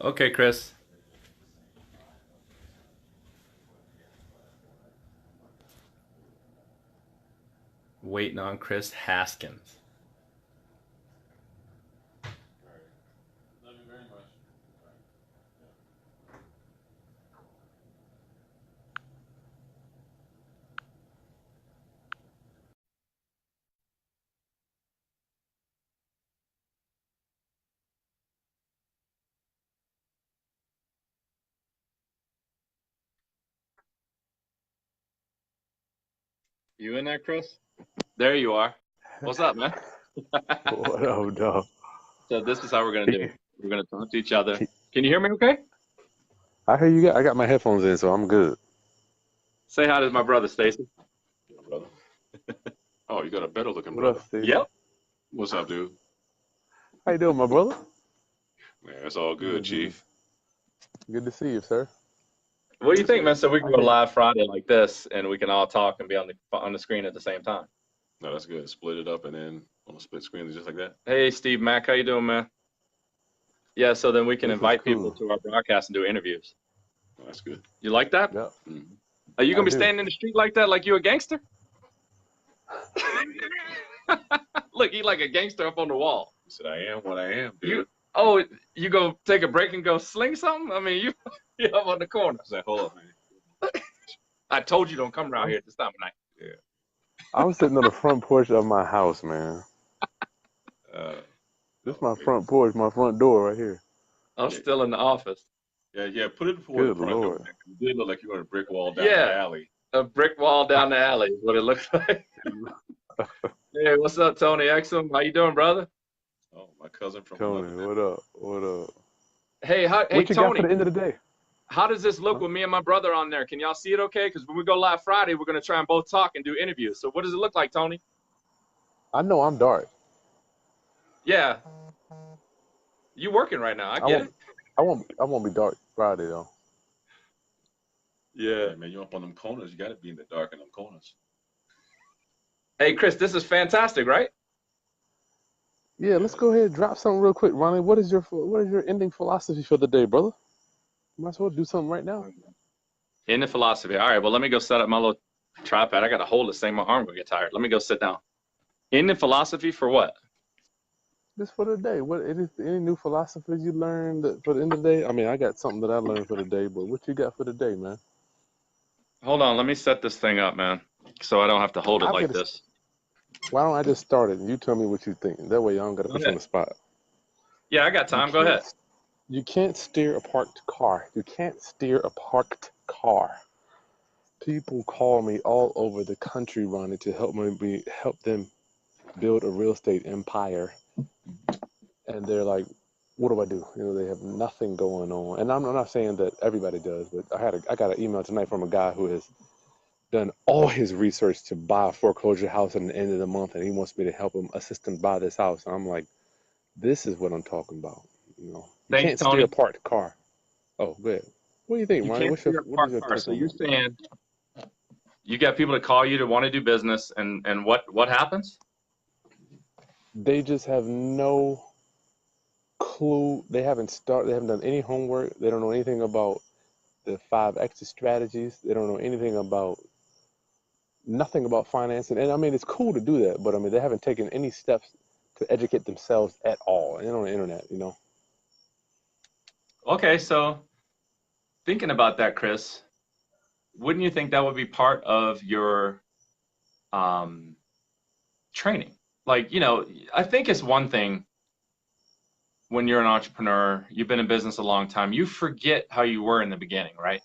Okay, Kris. Waiting on Chris Haskins. Love you very much. You in there, Chris? There you are. What's up, man? What up, dog? So this is how we're gonna Can do it. We're gonna talk to each other. can- Can you hear me okay? I hear you got. I got my headphones in, so I'm good. Say hi to my brother, Stacy. Yeah, brother. Oh, you got a better looking What up, brother. Stacey? Yep. What's up, dude? How you doing, my brother? Man, it's all good, Good, good, Chief. good to see you, sir. What do you Yes, think, sir. man? So we I can go can't. live Friday like this, and we can all talk and be on the screen at the same time. No, that's good. Split it up and then on a split screen, just like that. Hey, Steve Mack, how you doing, man? Yeah. So then we can This is invite people cool. to our broadcast and do interviews. No, that's good. You like that? Yep, Mhm. Are you I gonna be do. standing in the street like that, like you a gangster? Look, he like a gangster up on the wall. He said, I am what I am, You dude. oh, you go take a break and go sling something? I mean, you you up on the corner. I said, hold up, man. I told you don't come around I'm here at this time of night. Yeah. I'm sitting on the front porch of my house, man. Uh, This is oh, my okay. front porch, my front door right here. I'm Yeah, still in the office. yeah. Put it before the Good front door, Lord. man. You did look like you were on a brick wall down the Yeah, alley. a brick wall down the alley is what it looks like. Hey, what's up, Tony Exum? How you doing, brother? Oh, my cousin from another Tony, mister. what up? What up? Hey What you got for Tony, the end of the day? how does this look Huh? with me and my brother on there? Can y'all see it okay? Because when we go live Friday, we're gonna try and both talk and do interviews. So what does it look like, Tony? I know I'm dark. Yeah, you working right now. I I get won't. it. I won't be dark Friday though. Yeah. Yeah, man, you up on them corners. You got to be in the dark in them corners. Hey, Chris, this is fantastic, right? Yeah, Yeah, let's go ahead and drop something real quick, Ronnie. What is your ending philosophy for the day, brother? Might as well do something right now. In the philosophy. All right, well, let me go set up my little tripod. I got to hold this thing. My arm will get tired. Let me go sit down. In the philosophy for what? Just for the day. Any new philosophies you learned for the end of the day? I mean, I got something that I learned for the day, but what you got for the day, man? Hold on, let me set this thing up, man, so I don't have to hold it I've like got to. this. Why don't I just start it and you tell me what you think? That way, I don't got to Go put you on ahead. the spot. Yeah, I got You time. Go can't. ahead. You can't steer a parked car. You can't steer a parked car. People call me all over the country, Ronnie, to help them build a real estate empire, and they're like, "What do I do?" You know, they have nothing going on, and I'm not saying that everybody does, but I got an email tonight from a guy who has done all his research to buy a foreclosure house at the end of the month, and he wants me to help him assist him buy this house. And I'm like, this is what I'm talking about. You know, you Thanks, can't steer a Tony. parked car. Oh, good. What do you think, You Ronnie? can't steer a What is parked your car. take So on you're that? saying you got people to call you to want to do business, and what happens? They just have no clue. They haven't done any homework. They don't know anything about the five exit strategies. They don't know anything about nothing about financing. And I mean, it's cool to do that, but I mean, they haven't taken any steps to educate themselves at all. And on the internet, you know. Okay, so thinking about that, Chris, wouldn't you think that would be part of your um, training? Like, I think it's one thing when you're an entrepreneur, you've been in business a long time, you forget how you were in the beginning, right?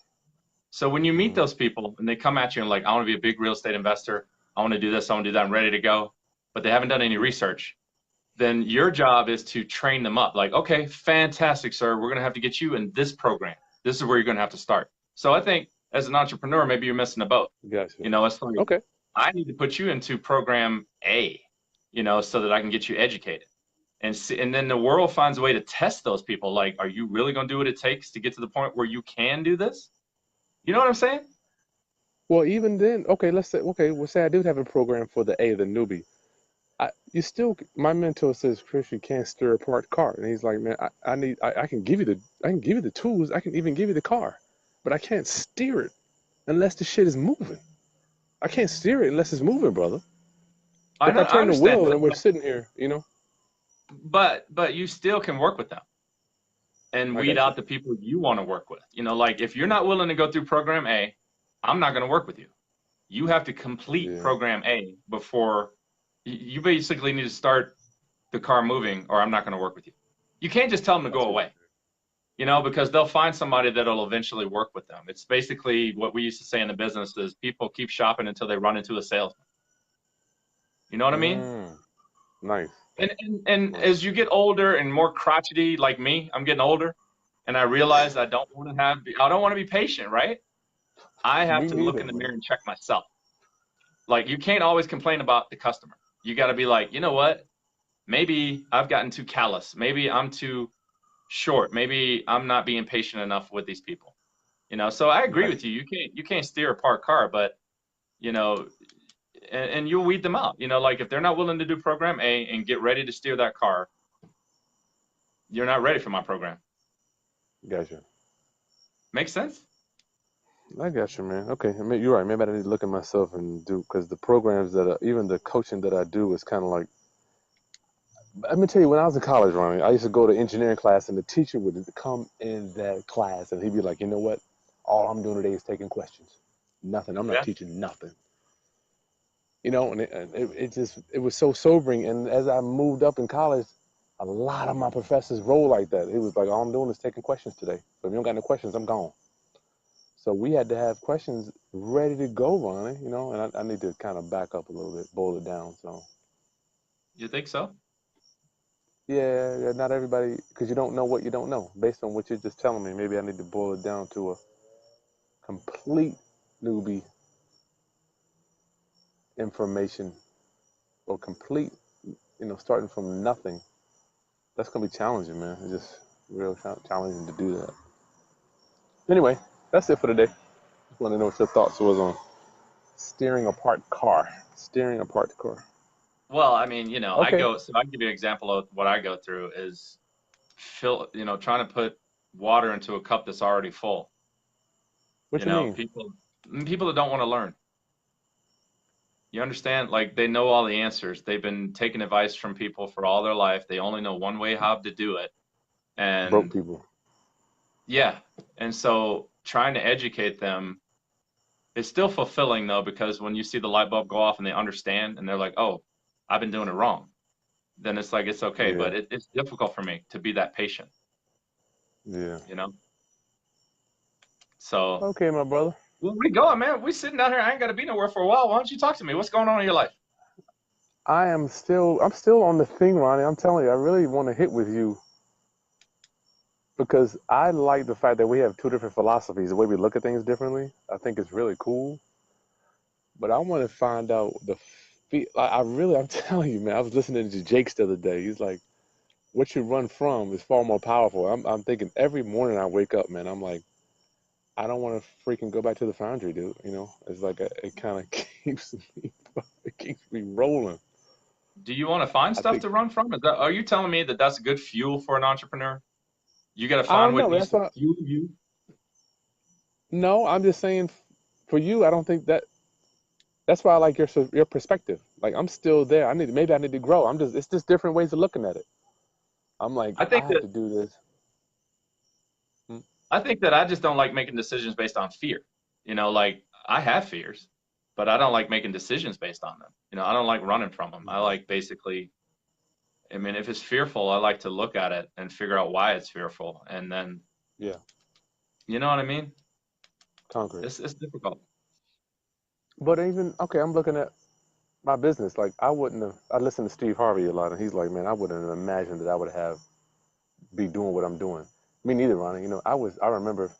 So when you meet Hmm. those people and they come at you and like, I want to be a big real estate investor, I want to do this, I want to do that, I'm ready to go, but they haven't done any research, then your job is to train them up. Like, okay, fantastic, sir. We're going to have to get you in this program. This is where you're going to have to start. So I think as an entrepreneur, maybe you're missing a boat. Gotcha. It's like, Okay. I need to put you into program A, so that I can get you educated. And then the world finds a way to test those people. Like, are you really going to do what it takes to get to the point where you can do this? You know what I'm saying? Well, even then, okay, let's say, okay, well, say I do have a program for the A, the newbie. my mentor says, Chris, you can't steer a parked car. And he's like, man, I can give you the tools. I can even give you the car, but I can't steer it unless the shit is moving. I can't steer it unless it's moving, brother. I If know, I I turn the understand, wheel and we're sitting here, but you still can work with them and I weed got you. out the people you want to work with. Like if you're not willing to go through program A, I'm not going to work with you. You have to complete Yeah, program A before you basically need to start the car moving, or I'm not going to work with you. You can't just tell them to that's go what. away, because they'll find somebody that'll eventually work with them. It's basically what we used to say in the business is people keep shopping until they run into a salesman. You know what I mean? Mm, nice, And nice. as you get older and more crotchety like me, I'm getting older, and I realize I don't want to be patient, right? I have Me to look neither, in the man. mirror and check myself. Like you can't always complain about the customer. You got to be like, you know what? Maybe I've gotten too callous. Maybe I'm too short. Maybe I'm not being patient enough with these people. So I agree Got with you. You can't steer a parked car, but you know, and you'll weed them out. Like if they're not willing to do program A and get ready to steer that car, you're not ready for my program. you, got you. Makes sense? I got you, man. Okay, I mean, you're right. Maybe I need to look at myself and do because the programs even the coaching that I do is kind of like. Let me tell you, when I was in college, Ronnie, I used to go to engineering class, and the teacher would come in that class, and he'd be like, "You know what? All I'm doing today is taking questions. Nothing. I'm not Yeah. teaching nothing." And it was so sobering. And as I moved up in college, a lot of my professors roll like that. It was like, all I'm doing is taking questions today. So if you don't got no questions, I'm gone. So we had to have questions ready to go, Ronnie. And I need to kind of back up a little bit, boil it down. So You think so? yeah, not everybody, because you don't know what you don't know. Based on what you're just telling me, maybe I need to boil it down to a complete newbie information or complete, starting from nothing. That's gonna be challenging, man. It's just real challenging to do that. Anyway, that's it for today. Just want to know what your thoughts was on steering apart car. Steering apart the car. Well, I mean, Okay. so I give you an example of what I go through is trying to put water into a cup that's already full. What you mean? People that don't want to learn. You understand? Like they know all the answers. They've been taking advice from people for all their life. They only know one way how to do it. Broke And people. yeah. And so trying to educate them is still fulfilling though, because when you see the light bulb go off and they understand and they're like, oh, I've been doing it wrong, then it's like, it's okay. Yeah. But it's difficult for me to be that patient, Yeah. you know? So Okay, my brother. where we going, man? We sitting down here. I ain't got to be nowhere for a while. Why don't you talk to me? What's going on in your life? I'm still on the thing, Ronnie. I'm telling you, I really want to hit with you because I like the fact that we have two different philosophies. The way we look at things differently, I think it's really cool. But I want to find out I'm telling you, man. I was listening to Jake's the other day. He's like, what you run from is far more powerful. I'm thinking every morning I wake up, man. I'm like, I don't want to freaking go back to the foundry, dude. It's like it kind of it keeps me rolling. Do you want to find I stuff think to run from? Are you telling me that that's good fuel for an entrepreneur? You got to I find don't know. what needs That's to why. fuel you. No, I'm just saying for you. I don't think that. That's why I like your perspective. Like I'm still there. Maybe I need to grow. It's just different ways of looking at it. I'm like I I think have that to do this. Hmm. I think that I just don't like making decisions based on fear. Like I have fears, but I don't like making decisions based on them. I don't like running from them. I like basically, I mean, if it's fearful, I like to look at it and figure out why it's fearful, and then, Yeah, you know what I mean? concrete. It's difficult. But even okay, I'm looking at my business. Like I wouldn't have. I listen to Steve Harvey a lot, and he's like, man, I wouldn't have imagined that I would be doing what I'm doing. Me neither, Ronnie. I remember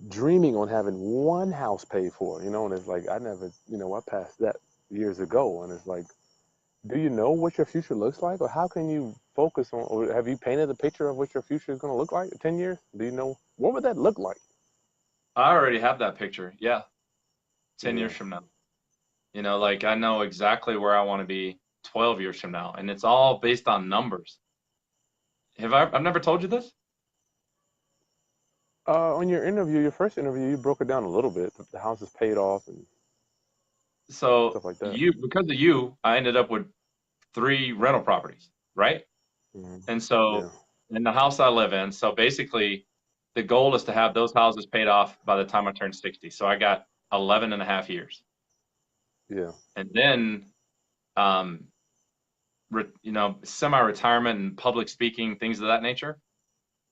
dreaming on having one house paid for. And it's like I never. I passed that years ago, and it's like, do you know what your future looks like, or how can you focus on, or have you painted a picture of what your future is going to look like in 10 years? Do you know what would that look like? I already have that picture. Yeah, 10 years Yeah. from now. You know, like I know exactly where I want to be 12 years from now, and it's all based on numbers. I've never told you this? On your interview, your first interview, you broke it down a little bit. The house is paid off and So stuff like that. because of you, I ended up with 3 rental properties, right? Hmm. And Yeah, so in the house I live in, so basically the goal is to have those houses paid off by the time I turn 60. So I got 11 and a half years. yeah, And then, um, semi-retirement and public speaking, things of that nature.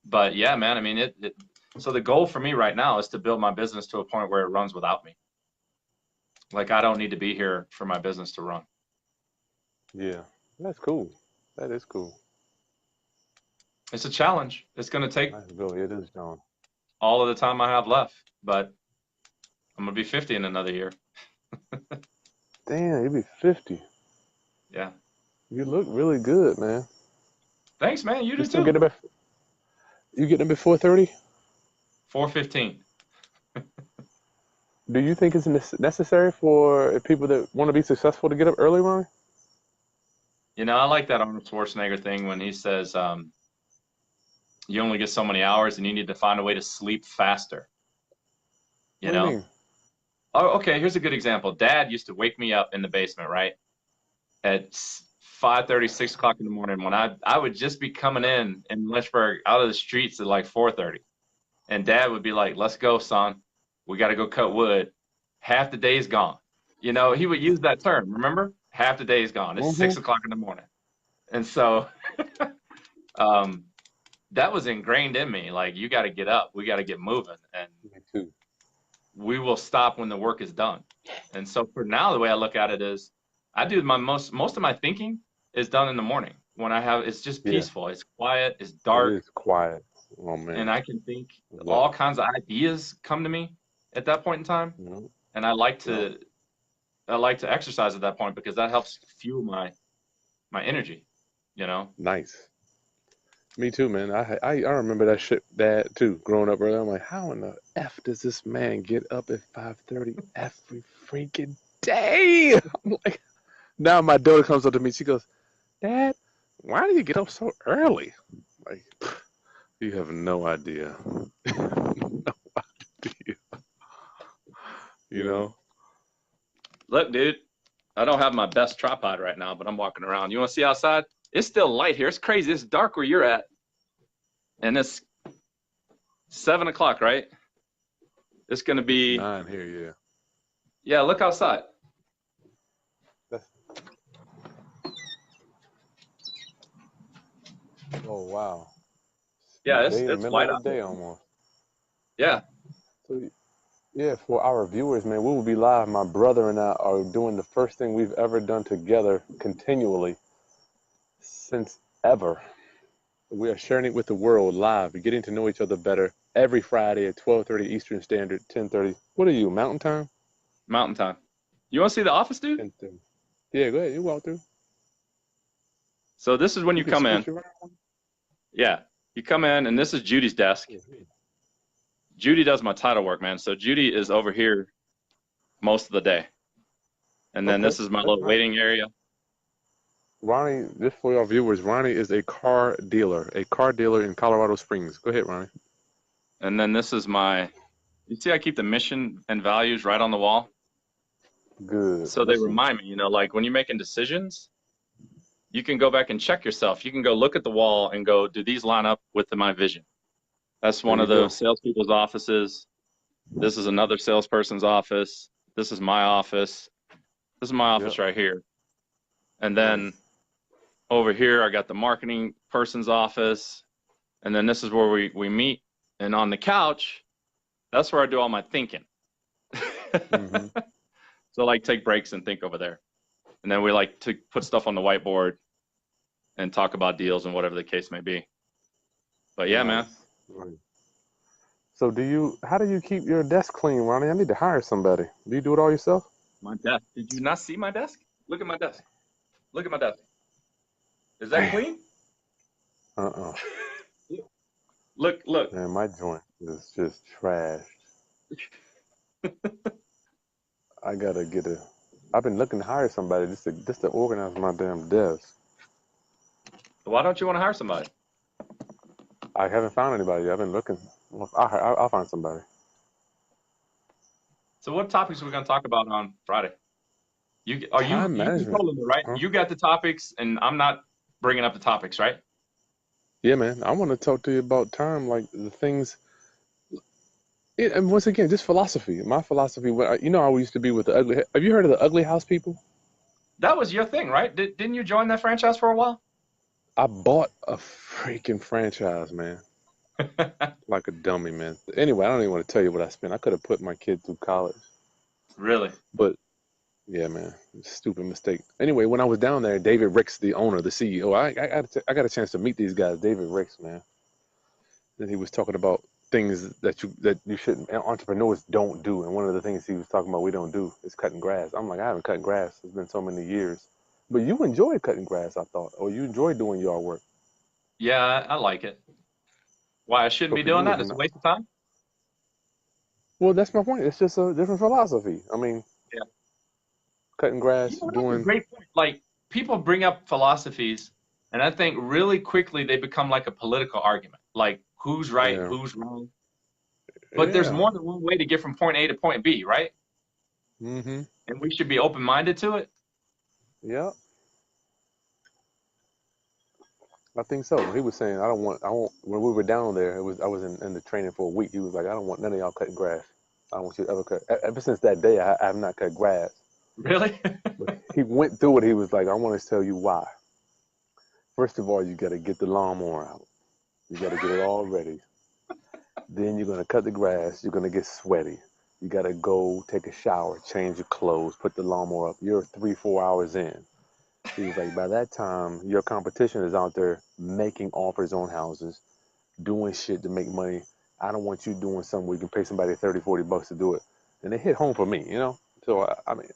But yeah, man, I mean, so the goal for me right now is to build my business to a point where it runs without me. Like I don't need to be here for my business to run. yeah. That's cool. That is cool. It's a challenge. It's going to take Nice go. It is, John. all of the time I have left, but I'm going to be 50 in another year. Damn, you be 50. Yeah. You look really good, man. Thanks, man. You You do still get too. up at you get up at 4:30? 4:15. Do you think it's necessary for people that want to be successful to get up early, Ron? You know, I like that Arnold Schwarzenegger thing when he says, you only get so many hours and you need to find a way to sleep faster. You What do you know? mean? Oh, okay. Here's a good example. Dad used to wake me up in the basement, right? At 5:30, 6 o'clock in the morning when I would just be coming in Lynchburg out of the streets at like 4:30. And Dad would be like, let's go, son. We got to go cut wood. Half the day's gone. You know, he would use that term. Remember? Half the day's gone. It's Mm-hmm. 6 o'clock in the morning. And so um, that was ingrained in me. Like, you got to get up. We got to get moving. And Me too. we will stop when the work is done. And so for now, the way I look at it is I do my most of my thinking is done in the morning when it's just Yeah, peaceful. It's quiet. It's it dark. is quiet. Oh And man. I can think Yep. all kinds of ideas come to me at that point in time. Yep. And Yep. I like to exercise at that point because that helps fuel my energy, you know? Nice. Me too, man. I remember that shit, Dad, too. Growing up early, I'm like, how in the f does this man get up at 5:30 every freaking day? I'm like, now my daughter comes up to me. She goes, Dad, why do you get up so early? Like, you have no idea. No idea. You Yeah. know? Look, dude, I don't have my best tripod right now, but I'm walking around. You want to see outside? It's still light here. It's crazy. It's dark where you're at. And it's 7 o'clock, right? It's going to It's be, 9 here, yeah. yeah, look outside. That's, oh, wow. Yeah, Day in the it's middle light of out the here. day almost. Yeah. So, yeah, for our viewers, man, we will be live. My brother and I are doing the first thing we've ever done together continually since ever. We are sharing it with the world live. We're getting to know each other better every Friday at 12:30 Eastern Standard, 10:30. What are you, Mountain Time? Mountain time. You want to see the office, dude? 10:30. Yeah, go ahead. You walk through. So this is when You you can come in. scooch around. Yeah. You come in, and this is Judy's desk. Judy does my title work, man. So Judy is over here most of the day. And then Okay, this is my that's little nice. waiting area. Ronnie, just for our viewers, Ronnie is a car dealer in Colorado Springs. Go ahead, Ronnie. And then this is you see, I keep the mission and values right on the wall. Good. So they Listen. remind me, you know, like when you're making decisions, you can go back and check yourself. You can go look at the wall and go, do these line up with my vision? That's There one you of the go. salespeople's offices. This is another salesperson's office. This is my office. This is my office Yep. right here. And then Nice. over here, I got the marketing person's office. And then this is where we meet. And on the couch, that's where I do all my thinking. Mm-hmm. So I like take breaks and think over there. And then we like to put stuff on the whiteboard and talk about deals and whatever the case may be. But yeah, man. Nice. Right. So how do you keep your desk clean, Ronnie? I need to hire somebody. Do you do it all yourself? My desk. Did you not see my desk? Look at my desk. Look at my desk. Is that Damn. clean? Uh-uh. Look. Man, my joint is just trashed. I gotta get I've been looking to hire somebody just to organize my damn desk. Why don't you want to hire somebody? I haven't found anybody yet. I've been looking. Well, I'll find somebody. So what topics are we going to talk about on Friday? Are Time you management. controlling it, right? Huh? You got the topics, and I'm not bringing up the topics, right? Yeah, man. I want to talk to you about time, like the things. And once again, just philosophy. My philosophy. You know, I used to be with the ugly. Have you heard of the ugly house people? That was your thing, right? Didn't you join that franchise for a while? I bought a freaking franchise, man. Like a dummy, man. Anyway, I don't even want to tell you what I spent. I could have put my kid through college, Really? but yeah, man, stupid mistake. Anyway, when I was down there, David Ricks, the owner, the CEO, I got a chance to meet these guys. David Ricks, man. And he was talking about things that you shouldn't entrepreneurs don't do. And one of the things he was talking about we don't do is cutting grass. I'm like, I haven't cut grass. It's been so many years. But you enjoy cutting grass, I thought, or you enjoy doing yard work. Yeah, I like it. Why I shouldn't So be for doing you, that? it's It's a not. waste of time. Well, that's my point. It's just a different philosophy. I mean, Yeah. cutting You grass, know, that's a doing. great point. Like people bring up philosophies, and I think really quickly they become like a political argument. Like who's right, Yeah, who's wrong. But there's yeah. more than one way to get from point A to point B, right? Mm-hmm. And we should be open-minded to it. Yeah, I think so. He was saying, I won't. When we were down there, I was in the training for a week. He was like, I don't want none of y'all cutting grass. I don't want you to ever cut. Ever since that day, I have not cut grass. Really? But he went through it. He was like, I want to tell you why. First of all, you got to get the lawnmower out. You got to get it all ready. Then you're gonna cut the grass. You're gonna get sweaty. You got to go take a shower, change your clothes, put the lawnmower up. You're 3, 4 hours in. He was like, by that time, your competition is out there making offers on houses, doing shit to make money. I don't want you doing something where you can pay somebody 30, 40 bucks to do it. And it hit home for me, you know? So, I mean,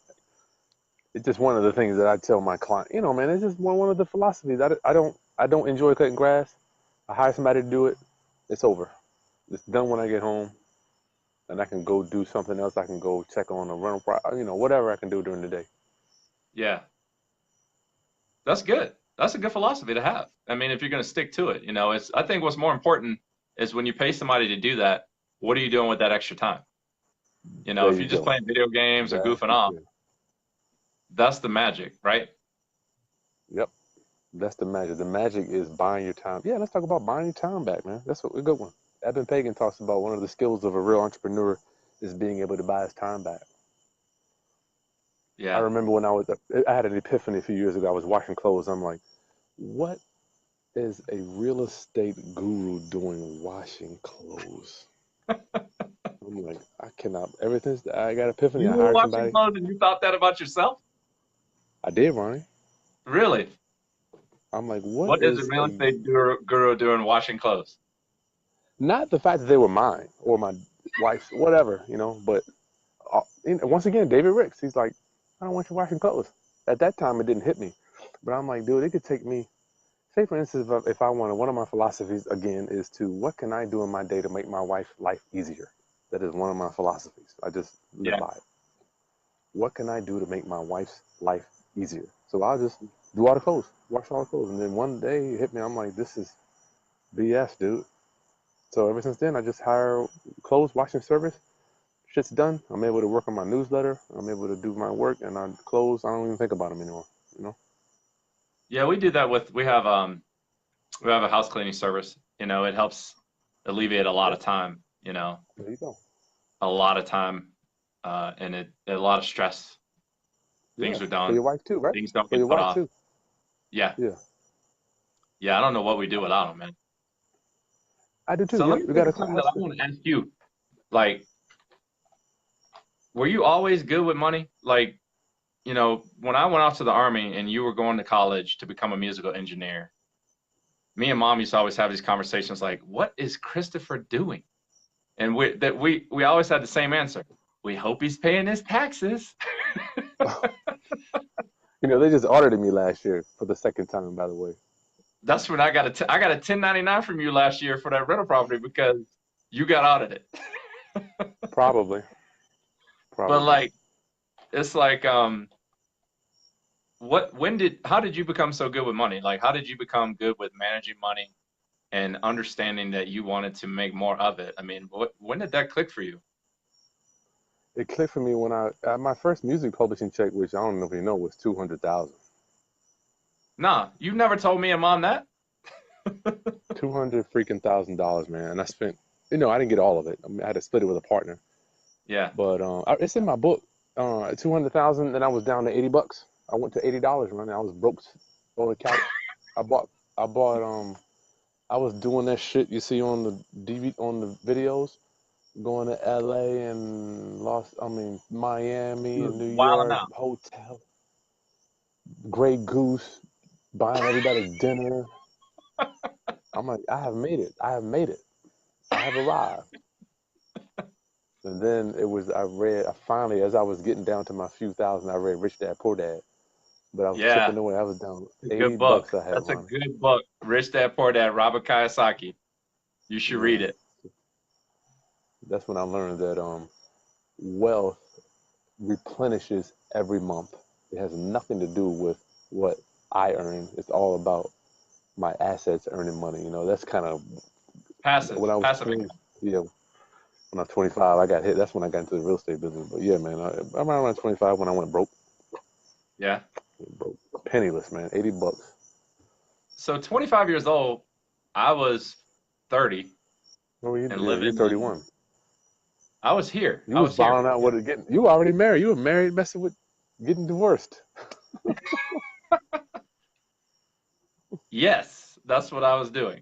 it's just one of the things that I tell my client, you know, man, it's just one of the philosophies. I don't enjoy cutting grass. I hire somebody to do it. It's over. It's done when I get home and I can go do something else. I can go check on a rental, you know, whatever I can do during the day. Yeah, that's good. That's a good philosophy to have. I mean, if you're going to stick to it, I think what's more important is when you pay somebody to do that, what are you doing with that extra time? There If you you're just go. playing video games or That's goofing the off, thing. that's the magic, right? Yep. That's the magic. The magic is buying your time. Yeah, let's talk about buying your time back, man. That's a good one. Eben Pagan talks about one of the skills of a real entrepreneur is being able to buy his time back. I Yeah. remember when I had an epiphany a few years ago. I was washing clothes. I'm like, what is a real estate guru doing washing clothes? I'm like, I cannot. Ever since I got epiphany, You I were hired watching somebody. clothes and you thought that about yourself? I did, Ronnie. Really? I'm like, what What is a is real a estate guru doing washing clothes? not the fact that they were mine or my wife's, whatever, you know, but once again, David Ricks, he's like, I don't want you washing clothes. At that time, it didn't hit me. But I'm like, dude, it could take me, say for instance, if I wanted, one of my philosophies again is to, what can I do in my day to make my wife's life easier? That is one of my philosophies. I just live Yeah. by it. What can I do to make my wife's life easier? So I'll just do all the clothes, wash all the clothes. And then one day it hit me, I'm like, this is BS, dude. So ever since then, I just hire clothes washing service. Shit's done. I'm able to work on my newsletter. I'm able to do my work, and I close. I don't even think about them anymore. You know. Yeah, we do that we have a house cleaning service. It helps alleviate a lot Yep. of time, There you go. a lot of time, and a lot of stress. Yeah. Things are For your done. wife too, right? Things don't For get your put wife off. too. Yeah. Yeah. Yeah, I don't know what we do without them, man. I do too. So let me We think got of a something that I class. want to ask you. Like, were you always good with money? Like, when I went off to the Army and you were going to college to become a musical engineer, me and mom used to always have these conversations like, what is Christopher doing? And we always had the same answer. We hope he's paying his taxes. You know, they just audited me last year for the second time, by the way. That's when I got a 1099 from you last year for that rental property because you got audited. Probably. But Probably. like, it's like how did you become so good with money? Like, how did you become good with managing money and understanding that you wanted to make more of it? I mean, when did that click for you? It clicked for me when my first music publishing check, which I don't know if you know, was 200,000. Nah, you never told me and mom that. 200 freaking $1,000, man. And I spent, I didn't get all of it. I mean, I had to split it with a partner. Yeah. But it's in my book. 200,000, then I was down to $80. I went to $80, man. I was broke on the couch. I bought I was doing that shit you see on the on the videos, going to LA and Miami and New Wilding York, out. hotel, Grey Goose, buying everybody dinner. I'm like, I have made it. I have made it. I have arrived. And then I finally, as I was getting down to my few thousand, I read Rich Dad Poor Dad. But I was Yeah. chipping away. I was down It's a 80 good book. bucks I had, That's a Ronnie. good book. Rich Dad Poor Dad, Robert Kiyosaki. You should read Yeah. it. That's when I learned that wealth replenishes every month. It has nothing to do with what I earn. It's all about my assets earning money. That's kind of when I was Passive 20, income. yeah, when I was 25, I got hit. That's when I got into the real estate business. But yeah, man, I'm around 25 when I went broke. Yeah. Broke. Penniless, man. 80 bucks. So 25 years old, I was 30 Oh, and you're living 31. I was here. You was balling out with it getting. You were already married. You were married, messing with getting divorced. Yes, that's what I was doing.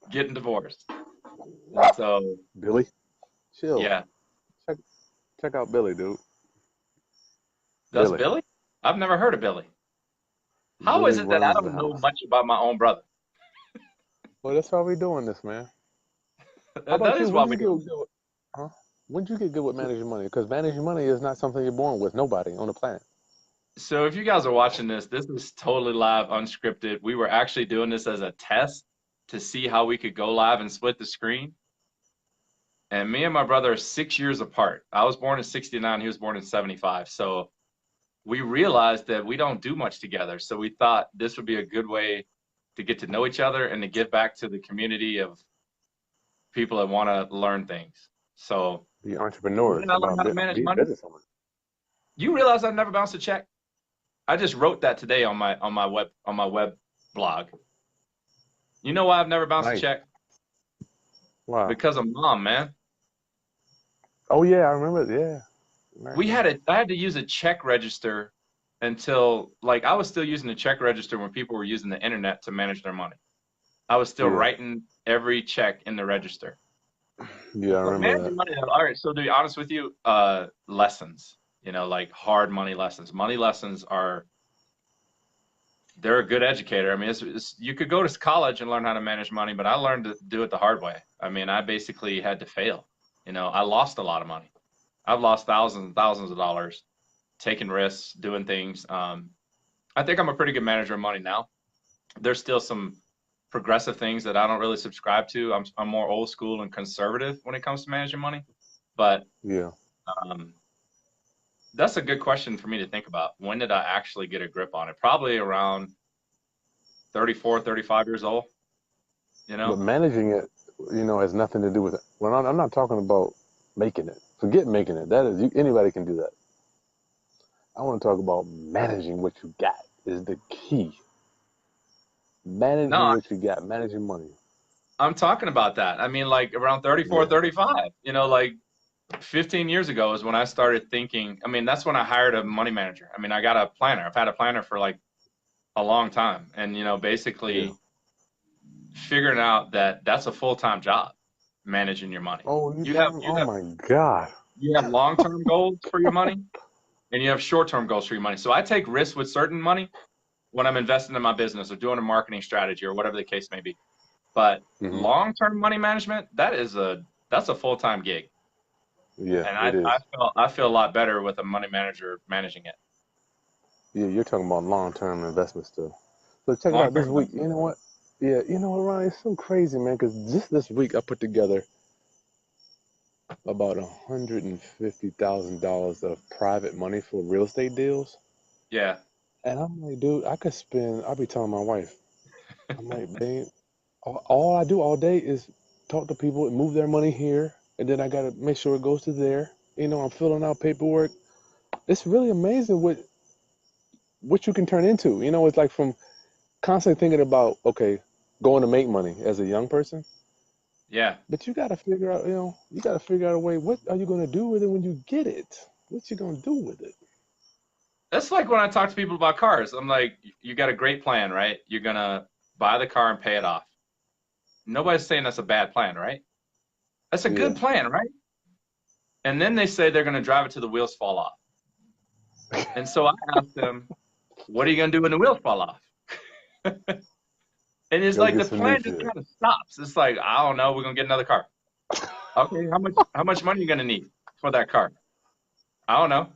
Getting divorced. And so, Billy, chill. yeah. Check out Billy, dude. That's Billy? I've never heard of Billy. How Billy is it that I runs the don't know house. much about my own brother? Well, that's why we're doing this, man. How about That you? is When what did we you do. get good? Huh? When did you get good with managing money? Because managing money is not something you're born with. Nobody on the planet. So if you guys are watching this, this is totally live, unscripted. We were actually doing this as a test to see how we could go live and split the screen. And me and my brother are 6 years apart. I was born in 69, he was born in 75. So we realized that we don't do much together. So we thought this would be a good way to get to know each other and to give back to the community of people that want to learn things. So Be when entrepreneurs. did I learn how to manage Be money? business owners. You realize I've never bounced a check? I just wrote that today on my web blog. You know why I've never bounced a Nice. check? Wow. Because of mom, man. Oh yeah, I remember. Yeah. Right. I had to use a check register until I was still using the check register when people were using the internet to manage their money. I was still writing every check in the register. Yeah, I But remember managing that. money, all right, so to be honest with you, lessons, like hard money lessons. Money lessons they're a good educator. I mean, you could go to college and learn how to manage money, but I learned to do it the hard way. I mean, I basically had to fail. I lost a lot of money. I've lost thousands and thousands of dollars taking risks, doing things. I think I'm a pretty good manager of money now. There's still some progressive things that I don't really subscribe to. I'm more old school and conservative when it comes to managing money. But Yeah. that's a good question for me to think about. When did I actually get a grip on it? Probably around 34, 35 years old. But managing it, has nothing to do with it. Well, I'm not talking about making it. Forget making it. That is, anybody can do that. I want to talk about managing what you got is the key. Managing what you got, managing money. I'm talking about that. I mean, like around 34, 35, 15 years ago is when I started thinking. I mean, that's when I hired a money manager. I mean, I got a planner. I've had a planner for like a long time. And, basically figuring out that that's a full-time job, managing your money. Oh, oh my God. You have long-term goals for your money and you have short-term goals for your money. So I take risks with certain money when I'm investing in my business or doing a marketing strategy or whatever the case may be. But long-term money management, that's a full-time gig. Yeah, and it is. I feel a lot better with a money manager managing it. Yeah, you're talking about long-term investment stuff. So check it out this week. You know what? Yeah, you know what, Ronnie? It's so crazy, man, because just this week I put together about $150,000 of private money for real estate deals. Yeah. And I'm like, dude, I'll be telling my wife, I'm like, babe, all I do all day is talk to people and move their money here, and then I gotta make sure it goes to there. I'm filling out paperwork. It's really amazing what you can turn into. It's like from constantly thinking about, okay, going to make money as a young person, Yeah. but you gotta figure out, you gotta figure out a way. What are you gonna do with it when you get it? What you gonna do with it? That's like when I talk to people about cars. I'm like, you got a great plan, right? You're gonna buy the car and pay it off. Nobody's saying that's a bad plan, right? That's a good Yeah. plan, right? And then they say they're gonna drive it till the wheels fall off. And so I asked them, what are you gonna do when the wheels fall off? And it's Go like get the some new plan just shit. kind of stops. It's like, I don't know, we're gonna get another car. Okay, how much money are you gonna need for that car? I don't know.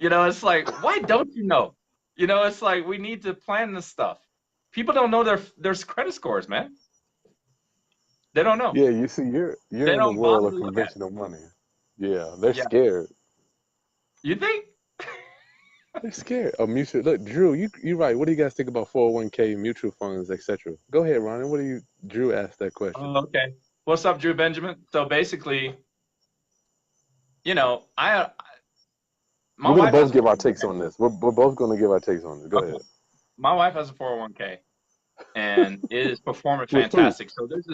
It's like, why don't you know? It's like we need to plan this stuff. People don't know their credit scores, man. They don't know. Yeah, you see, you're They in the don't world bother of to look at it. conventional money. Yeah, they're Yeah. scared. You think? They're scared of mutual. Look, Drew, you right. What do you guys think about 401k, mutual funds, etc.? Go ahead, Ronnie. Drew asked that question. Oh, okay. What's up, Drew Benjamin? So basically, I my We're gonna wife has both a give our takes 401k. on this. We're both gonna give our takes on this. Go Okay. ahead. My wife has a 401k and it is performing With who? fantastic. So there's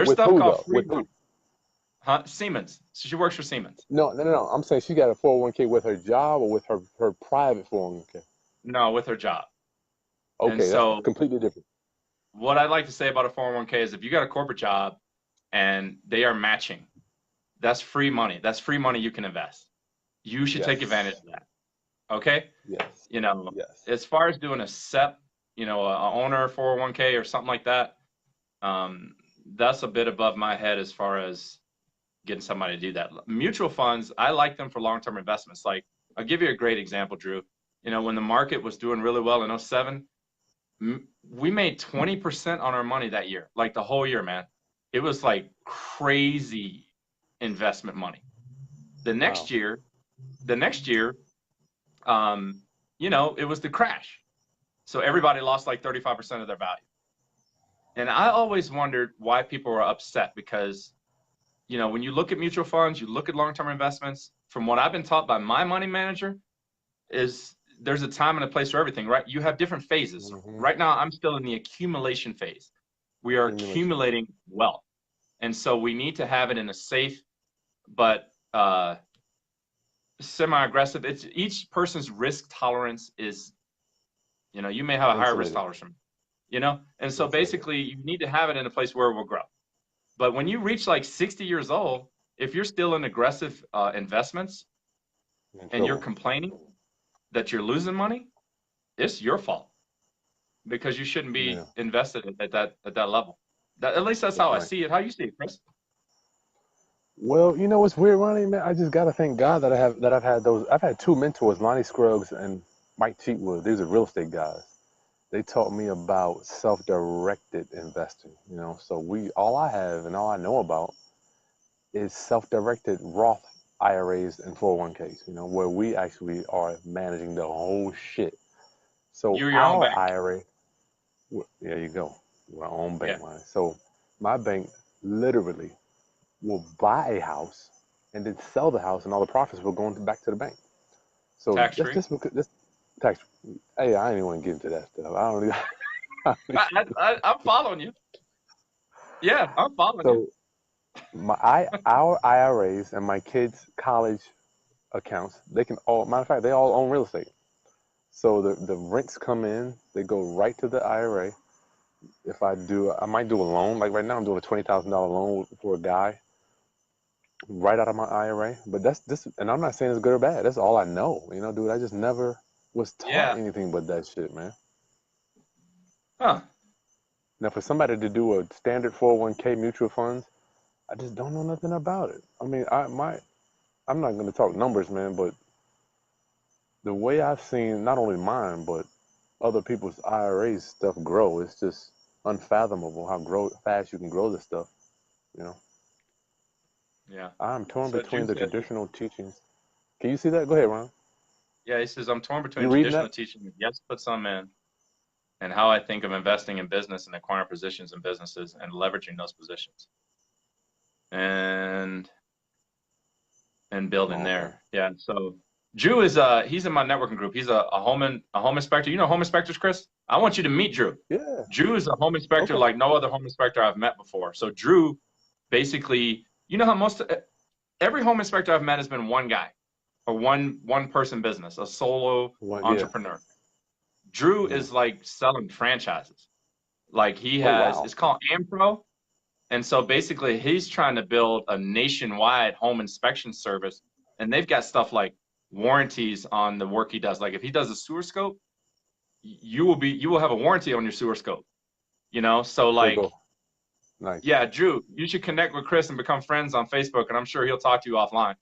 With stuff who called though? free With money. who? Huh? Siemens. So she works for Siemens. No, no, no, no. I'm saying she got a 401k with her job or with her private 401k. No, with her job. And Okay, that's so completely different. what I'd like to say about a 401k is if you got a corporate job and they are matching, that's free money. That's free money you can invest. You should take advantage Yes, of that. Okay? yes, You know, yes. as far as doing a SEP, a owner 401k or something like that, um, that's a bit above my head as far as getting somebody to do that. Mutual funds, I like them for long-term investments. Like, I'll give you a great example, Drew. When the market was doing really well in '07, we made 20% on our money that year, like the whole year, man. It was like crazy investment money. The next Wow. year, the next year, it was the crash. So everybody lost like 35% of their value. And I always wondered why people were upset because, when you look at mutual funds, you look at long-term investments, from what I've been taught by my money manager, is there's a time and a place for everything, right? You have different phases. Mm-hmm. Right now, I'm still in the accumulation phase. We are Accumulation. accumulating wealth. And so we need to have it in a safe but semi-aggressive. It's each person's risk tolerance is, you may have a higher risk Insulated. tolerance from, and so Insulated. basically you need to have it in a place where it will grow. But when you reach like 60 years old, if you're still in aggressive investments You're in and you're trouble. complaining that you're losing money, it's your fault because you shouldn't Yeah, be invested at that level. At least that's how that's I right. see it. How you see it, Chris? Well, you know what's weird, Ronnie, man? I just gotta thank God that I've had those. I've had two mentors, Lonnie Scruggs and Mike Cheatwood. These are real estate guys. They taught me about self-directed investing. So all I have and all I know about is self-directed Roth IRAs and 401ks. Where we actually are managing the whole shit. So You're your own our bank. IRA, there you go, we're our own Yeah. bank line. So my bank literally will buy a house and then sell the house, and all the profits will go back to the bank. So Tax that's free. just because this tax. Hey, I ain't even want to get into that stuff. I don't. I'm following you. Yeah, I'm following you. So our IRAs and my kids' college accounts, they can all. Matter of fact, they all own real estate. So the rents come in, they go right to the IRA. If I might do a loan. Like right now, I'm doing a $20,000 loan for a guy right out of my IRA. But that's this, and I'm not saying it's good or bad. That's all I know. Dude, I just never was taught Yeah. anything but that shit, man. Huh. Now, for somebody to do a standard 401k mutual funds, I just don't know nothing about it. I mean, I'm not going to talk numbers, man, but the way I've seen not only mine but other people's IRAs stuff grow, it's just unfathomable how fast you can grow this stuff. You know, Yeah. I'm torn So Drew between the said, traditional teachings. Can you see that? Go ahead, Ron. Yeah, he says, I'm torn You between reading traditional that? teaching of yes, put some in, and how I think of investing in business and acquiring positions in businesses and leveraging those positions and building Oh, okay. there. Yeah. So Drew is he's in my networking group. He's a home inspector. You know home inspectors, Chris? I want you to meet Drew. Yeah. Drew is a home inspector Okay. like no other home inspector I've met before. So Drew basically, you know how every home inspector I've met has been one guy or one person business, a solo One. Yeah. entrepreneur. Drew Yeah. is like selling franchises. Like he Oh has, wow. it's called Ampro. And so basically he's trying to build a nationwide home inspection service. And they've got stuff like warranties on the work he does. Like if he does a sewer scope, you will have a warranty on your sewer scope. You know, so There you like, go. Nice. yeah, Drew, you should connect with Chris and become friends on Facebook, and I'm sure he'll talk to you offline.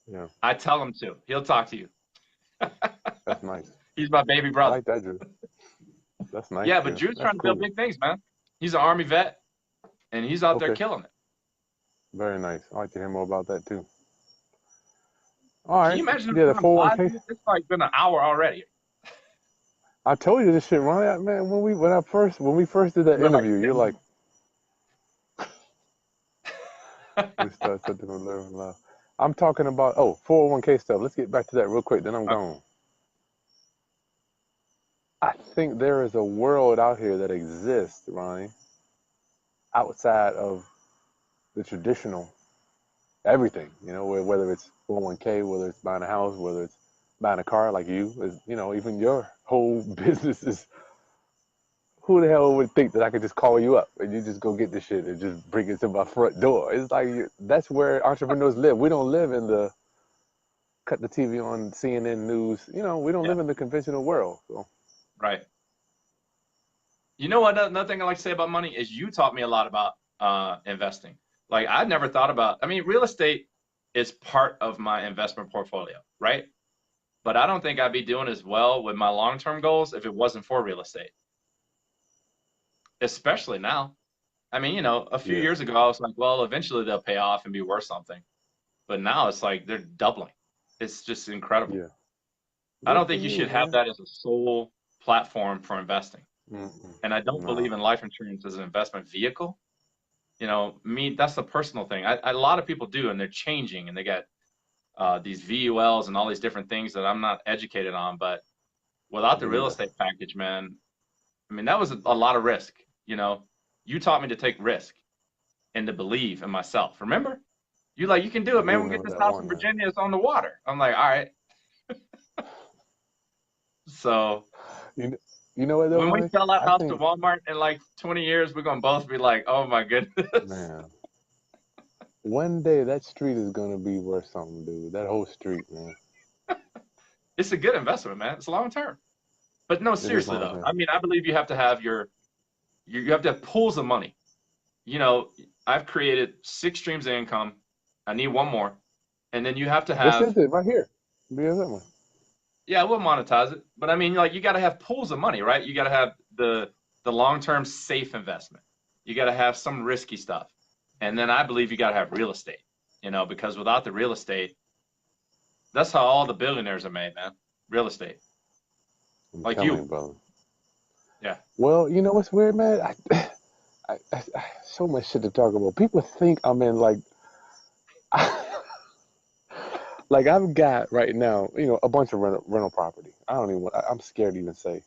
Yeah. I tell him to. He'll talk to you. That's nice. He's my baby I brother. like that, Drew. That's nice, Yeah, but Drew. Drew's That's trying to build cool. big things, man. He's an Army vet, and he's out there Okay. killing it. Very nice. I'd like to hear more about that too. All Can right. you imagine Yeah, if the time flies? 401k. It's like been an hour already. I told you this shit, Ronnie. Man, when we first did that We're like interview, you're 10 like, minutes. we start something to learn love. I'm talking about 401k stuff. Let's get back to that real quick, then I'm Okay. gone. I think there is a world out here that exists, Ronnie, outside of the traditional everything, whether it's 401k, whether it's buying a house, whether it's buying a car like you, even your whole business is, who the hell would think that I could just call you up and you just go get this shit and just bring it to my front door? It's like, that's where entrepreneurs live. We don't live in the cut the TV on CNN news. We don't Yeah, live in the conventional world. So. right. You know what? Another thing I like to say about money is you taught me a lot about investing. Like I'd never thought about. I mean, real estate is part of my investment portfolio, right? But I don't think I'd be doing as well with my long-term goals if it wasn't for real estate, especially now. I mean, a few Yeah, years ago, I was like, well, eventually they'll pay off and be worth something. But now it's like they're doubling. It's just incredible. yeah. I Good don't for think you you, should have man. that as a sole platform for investing. Mm-mm. And I don't Nah. believe in life insurance as an investment vehicle. That's a personal thing. A lot of people do, and they're changing, and they got these VULs and all these different things that I'm not educated on. But without the Me real neither. estate package, man, I mean, that was a lot of risk. You taught me to take risk and to believe in myself. Remember? You can do I it, man. do We get remember this that house in one now. Virginia. It's on the water. I'm like, all right. So You, you know what though, when we Ronnie? sell that I house to think, Walmart in like 20 years, we're gonna both be like, oh my goodness. man, one day that street is gonna be worth something, dude. That whole street, man. It's a good investment, man. It's long term. But no, It is seriously long though. term. I mean, I believe you have to have you have to have pools of money. You know, I've created 6 streams of income. I need one more. And then you have to This have, is it right here. Be that one. yeah, we'll monetize it. But I mean, like you got to have pools of money, right? You got to have the long-term safe investment. You got to have some risky stuff. And then I believe you got to have real estate, because without the real estate, that's how all the billionaires are made, man. Real estate. I'm Like telling you, you. brother. Yeah. Well, you know what's weird, man? So much shit to talk about. People think I'm in like, like I've got right now, a bunch of rental property. I don't even. I'm scared to even say,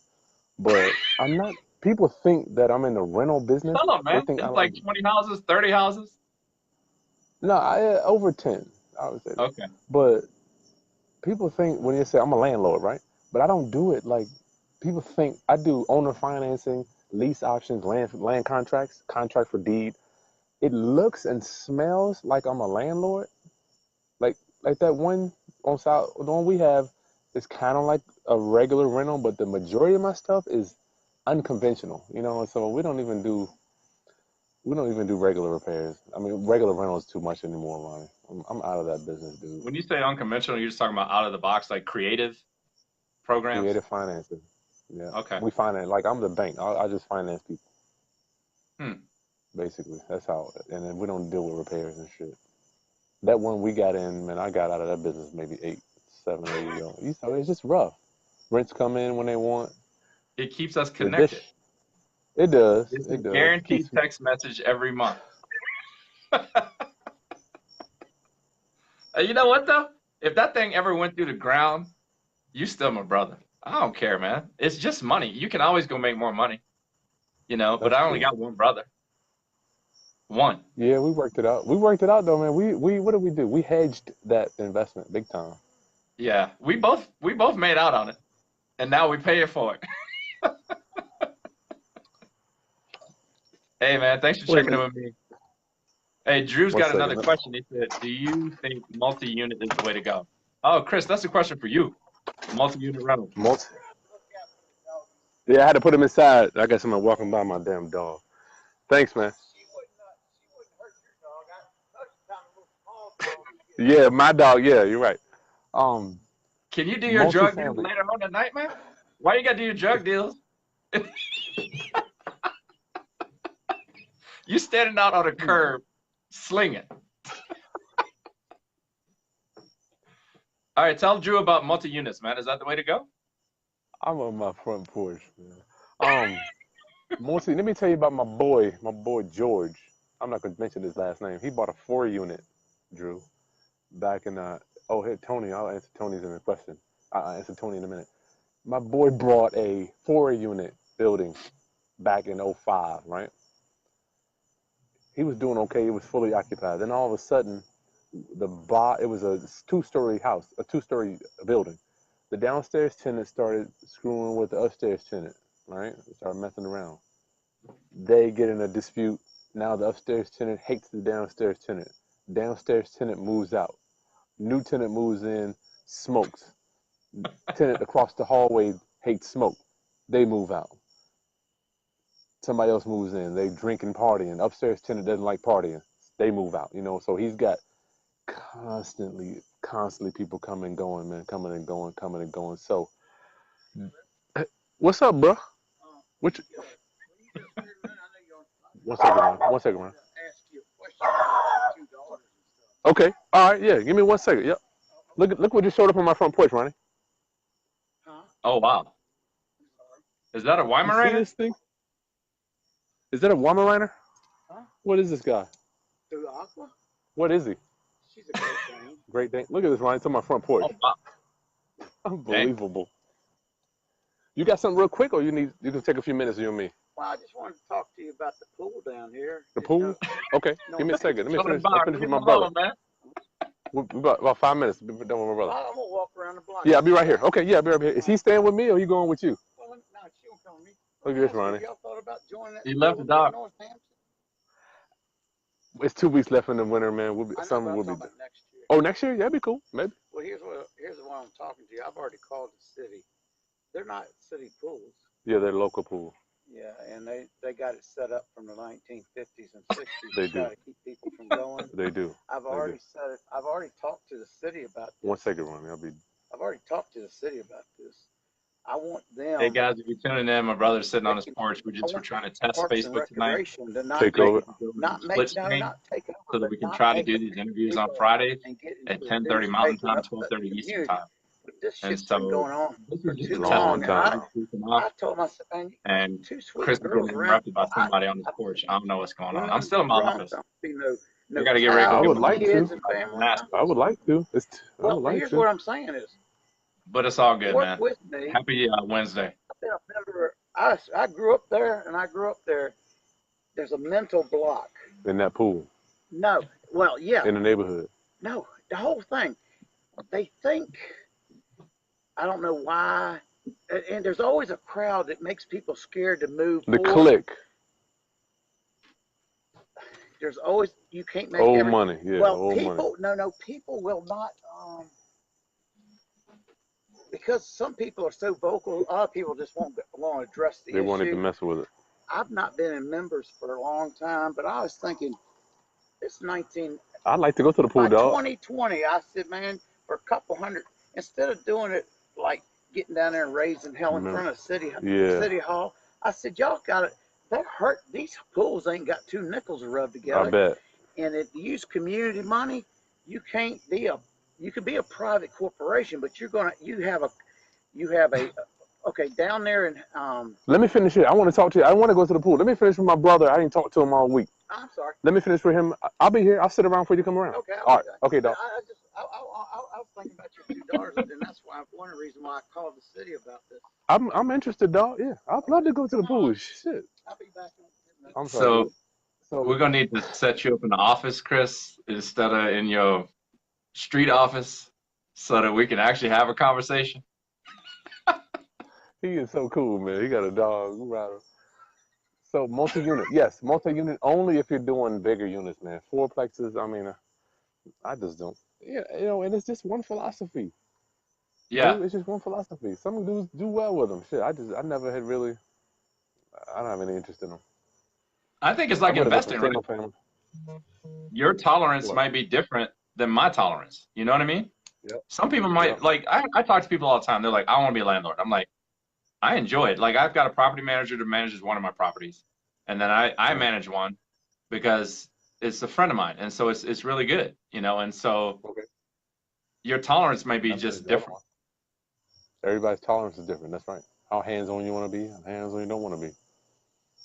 but I'm not. People think that I'm in the rental business. Tell them, They man. think I It's like. like 20 houses, 30 houses. No, over 10. I would say that. Okay. But people think when you say I'm a landlord, right? But I don't do it like people think I do owner financing, lease options, land contracts, contract for deed. It looks and smells like I'm a landlord. Like that one on South, the one we have is kind of like a regular rental, but the majority of my stuff is unconventional, and so we don't even do regular repairs. I mean, regular rental is too much anymore, Ronnie. I'm out of that business, dude. When you say unconventional, you're just talking about out of the box, like creative programs. Creative financing. Yeah. Okay. We finance, like I'm the bank. I just finance people, Hmm. basically. That's how, and then we don't deal with repairs and shit. That one we got in, man, I got out of that business maybe 7 or 8 years old. You know, it's just rough. Rents come in when they want. It keeps us The connected. dish, it does. It's a It does. guaranteed text message every month. You know what though? If that thing ever went through the ground, you still my brother. I don't care, man. It's just money. You can always go make more money, you know. But That's I only true. got one brother. One. Yeah, we worked it out. We worked it out though, man. We what did we do? We hedged that investment big time. Yeah. We both made out on it, and now we pay it for it. Hey, man. Thanks for Wait a checking in minute. with me. Hey, Drew's One got second. another question. He said, "Do you think multi-unit is the way to go?" Oh, Chris, that's a question for you. Multi-unit rental. Multi. Yeah, I had to put him inside. I got someone walking by my damn dog. Thanks, man. Yeah, my dog. Yeah, you're right. Can you do your drug deals Multifamily. later on at night, man? Why you gotta do your drug deals? You standing out on a curb, slinging. All right, tell Drew about multi-units, man. Is that the way to go? I'm on my front porch, man. Let me tell you about my boy George. I'm not gonna mention his last name. He bought a 4-unit, Drew, back in oh, here, Tony. I'll answer Tony's in a question. I'll answer Tony in a minute. My boy bought a 4-unit building back in '05, right? He was doing okay. It was fully occupied. Then all of a sudden, it was a 2-story house, a 2-story building. The downstairs tenant started screwing with the upstairs tenant, right? They started messing around. They get in a dispute. Now the upstairs tenant hates the downstairs tenant. Downstairs tenant moves out. New tenant moves in, smokes. Tenant across the hallway hates smoke. They move out. Somebody else moves in. They drink and partying. Upstairs tenant doesn't like partying. They move out. You know, so he's got constantly people coming and going, man, coming and going. So, what's up, bro? What? One second, man. Okay. All right. Yeah. Give me 1 second. Yep. Look what just showed up on my front porch, Ronnie. Oh, wow. Is that a You see Weimaraner? this thing? Is that a Weimaraner? Huh? What is this guy? Through Aqua? What is he? She's a great Dane. Great Dane. Look at this, Ronnie. It's on my front porch. Oh, wow. Unbelievable. You got something real quick, or you can take a few minutes, you and me? Well, I just wanted to talk to you about the pool down here. The pool? Okay. No, Give me a second. Let me Show the finish. bar. I'll finish Leave with him my brother. alone, man. We got about 5 minutes. Be done with my brother. I'm going to walk around the block. Yeah, I'll be right here. Okay. Yeah, I'll be right here. Is he staying with me, or he going with you? Well, no, she don't come with me. Look at this, Ronnie. Y'all thought about joining that He left the pool dog. in Northampton? It's 2 weeks left in the winter, man. I know, Summer but will I'm be. talking about next year. Oh, next year? Yeah, that'd be cool. Maybe. Well, here's what I'm talking to you. I've already called the city. They're not city pools. Yeah, they're local pool. Yeah, and they got it set up from the 1950s and 60s They to do. try to keep people from going. They do. I've already said it. I've already talked to the city about this. 1 second, Ronnie. I've already talked to the city about this. I want them. Hey, guys, if you're tuning in, my brother's sitting on his porch. We just were trying to test Parks and Facebook tonight. Recreation to not Take make- over. Not Split make screen not take over, so that but we can not try to take do it these interviews on people Fridays and get at into 10:30 news, Mountain taking Time, up the 12:30 Eastern community. Time. This And shit's been so going on this for is just too a long. test. And time. I told myself, man, you got And two sweet Chris is girls getting around. interrupted by somebody on his porch. I don't know what's going on. I'm still in my office. No We gotta get ready to I go would get like to. kids and family. nasty. I would like to. I Well, would like here's to. what I'm saying is, But it's all good, work man. with me. Happy Wednesday. I've been a member. I grew up there, and I grew up there. There's a mental block. In that pool. No, well, yeah, In the neighborhood. no, the whole thing. They think, I don't know why, and there's always a crowd that makes people scared to move The forward. clique. There's always, you can't make Old every, money. Yeah, well, old money. people will not, because some people are so vocal, a lot of people just won't want to address the They wanted to issue. mess with it. I've not been in members for a long time, but I was thinking, it's 19, I'd like to go to the pool, by dog. 2020, I said, man, for a couple hundred, instead of doing it like getting down there and raising hell in front of City Hall, I said, y'all got it. That hurt. These pools ain't got two nickels to rub together. I bet. And if you use community money, you can't be a you could be a private corporation, but you have a okay down there in Let me finish it. I want to talk to you. I want to go to the pool. Let me finish with my brother. I didn't talk to him all week. I'm sorry. Let me finish with him. I'll be here. I'll sit around for you to come around. Okay. All right. Okay, dog. I was thinking about your 2 daughters, and that's one reason why I called the city about this. I'm interested, dog. Yeah, I'd love to go to the pool. Shit. I'll be back. I'm sorry. So we're gonna need to set you up in the office, Kris, instead of in your street office, so that we can actually have a conversation. He is so cool, man. He got a dog. Right. So multi-unit, yes, multi-unit only if you're doing bigger units, man. Fourplexes, I mean, I just don't. Yeah, and it's just one philosophy. Yeah. Dude, it's just one philosophy. Some dudes do well with them. Shit, I never had really. I don't have any interest in them. I think it's like investing, right? Your tolerance might be different than my tolerance. You know what I mean? Yep. Some people might like. I talk to people all the time. They're like, I want to be a landlord. I'm like, I enjoy it. Like I've got a property manager that manages one of my properties, and then I manage one because it's a friend of mine, and so it's really good, And so your tolerance may be just different. Everybody's tolerance is different. That's right. How hands-on you want to be, how hands-on you don't want to be.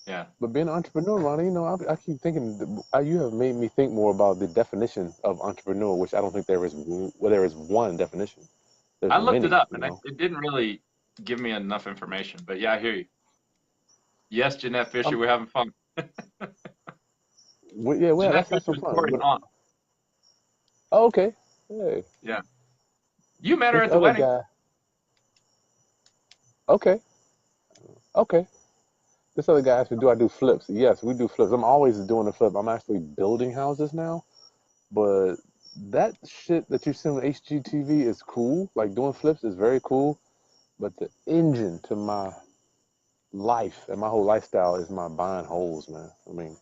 Yeah. But being an entrepreneur, Ronnie, I keep thinking you have made me think more about the definition of entrepreneur, which I don't think there is. Well, there is one definition. I looked it up, and it didn't really give me enough information. But yeah, I hear you. Yes, Jeanette Fisher, we're having fun. Let's have some fun. Oh, okay. Hey. Yeah. You met her at the wedding. Guy. Okay. This other guy asked me, do I do flips? Yes, we do flips. I'm always doing a flip. I'm actually building houses now. But that shit that you see on HGTV is cool. Like doing flips is very cool. But the engine to my life and my whole lifestyle is my buying holes, man. I mean,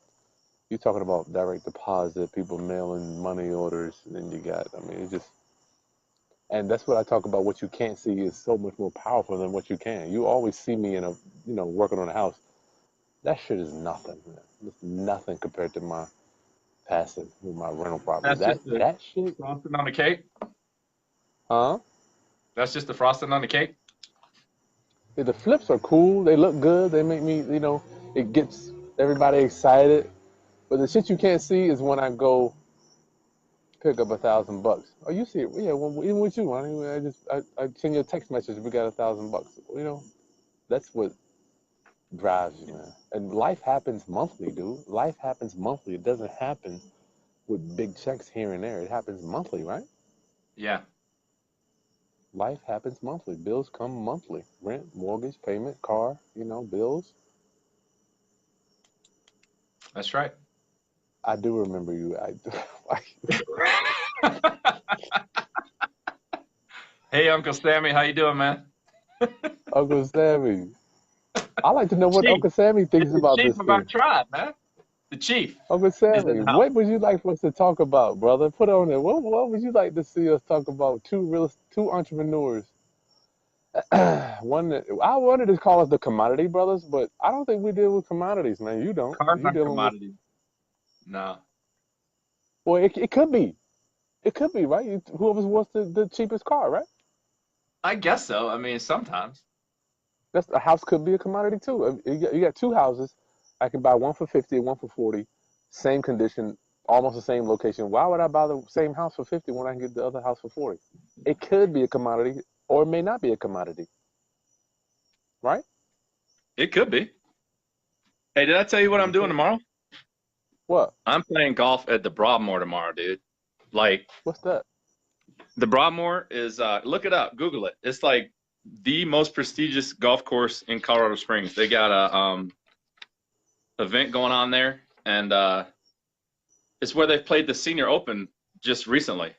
you're talking about direct deposit, people mailing money orders, and then you got, it's just, and that's what I talk about. What you can't see is so much more powerful than what you can. You always see me in working on a house. That shit is nothing, man. It's nothing compared to my passive with my rental property. That's that shit. Frosting on the cake? Huh? That's just the frosting on the cake? Yeah, the flips are cool. They look good. They make me, it gets everybody excited. But the shit you can't see is when I go pick up $1,000. Oh, you see it? Yeah, even with you, Ronnie. I send you a text message. We got $1,000. That's what drives you, man. And life happens monthly, dude. Life happens monthly. It doesn't happen with big checks here and there. It happens monthly, right? Yeah. Life happens monthly. Bills come monthly. Rent, mortgage, payment, car, bills. That's right. I do remember you. Hey, Uncle Sammy, how you doing, man? Uncle Sammy. I like to know what Uncle Sammy thinks about this thing. The chief of our tribe, man. The chief. Uncle Sammy, what would you like for us to talk about, brother? Put on there. What would you like to see us talk about? Two entrepreneurs. I wanted to call us the commodity brothers, but I don't think we deal with commodities, man. You don't. Cars you aren't commodities. No. Well, it could be. It could be, right? Whoever wants the cheapest car, right? I guess so. I mean, sometimes. A house could be a commodity too. You got two houses. I can buy one for 50 and one for 40. Same condition, almost the same location. Why would I buy the same house for 50 when I can get the other house for 40? It could be a commodity or it may not be a commodity. Right? It could be. Hey, did I tell you what I'm doing tomorrow? What? I'm playing golf at the Broadmoor tomorrow, dude. Like, what's that? The Broadmoor is, look it up, Google it. It's like the most prestigious golf course in Colorado Springs. They got a event going on there, and it's where they've played the Senior Open just recently.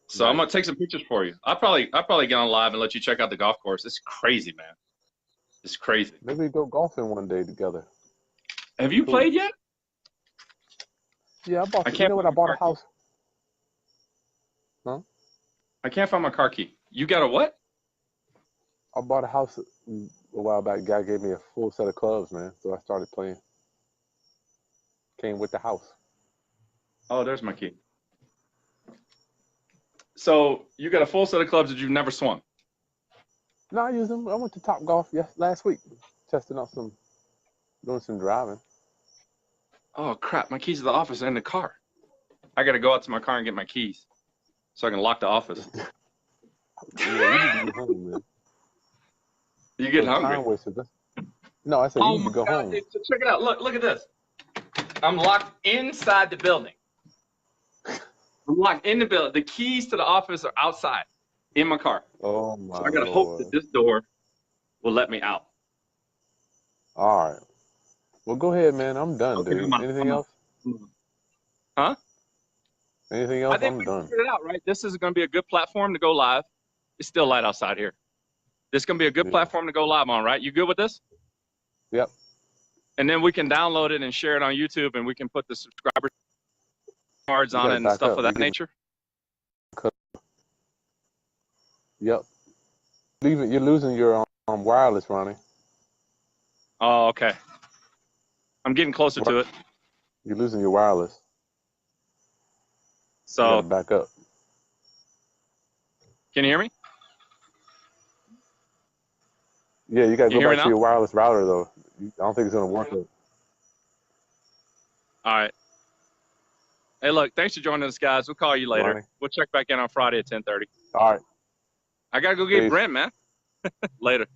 So nice. I'm gonna take some pictures for you. I'll probably get on live and let you check out the golf course. It's crazy, man. It's crazy. Maybe we go golfing one day together. Have you played yet? Yeah, I bought a house. Huh? I can't find my car key. You got a what? I bought a house a while back. Guy gave me a full set of clubs, man. So I started playing. Came with the house. Oh, there's my key. So you got a full set of clubs that you've never swung. No, I use them. I went to Top Golf last week, testing out doing some driving. Oh crap! My keys to the office are in the car. I got to go out to my car and get my keys so I can lock the office. Yeah, you need to go home, man. You getting hungry? Time wasters. No, I said you need to go home. Dude, so check it out. Look at this. I'm locked inside the building. I'm locked in the building. The keys to the office are outside in my car. Oh my So I gotta hope that this door will let me out. All right. Well, go ahead, man. I'm done, Okay, dude. Anything else? Huh? Anything else? I think I'm we done. figured it out, right? This is going to be a good platform to go live. It's still light outside here. This is going to be a good platform to go live on, right? You good with this? Yep. And then we can download it and share it on YouTube, and we can put the subscriber cards on it and stuff of that nature. Yep. You're losing your wireless, Ronnie. Oh, okay. I'm getting closer to it. You're losing your wireless. So you gotta back up. Can you hear me? Yeah, you gotta go back to now? your wireless router though. I don't think it's gonna work. All right. Hey, look, thanks for joining us, guys. We'll call you later. Ronnie. We'll check back in on Friday at 10:30. All right. I gotta go get Peace. Brent, man. Later.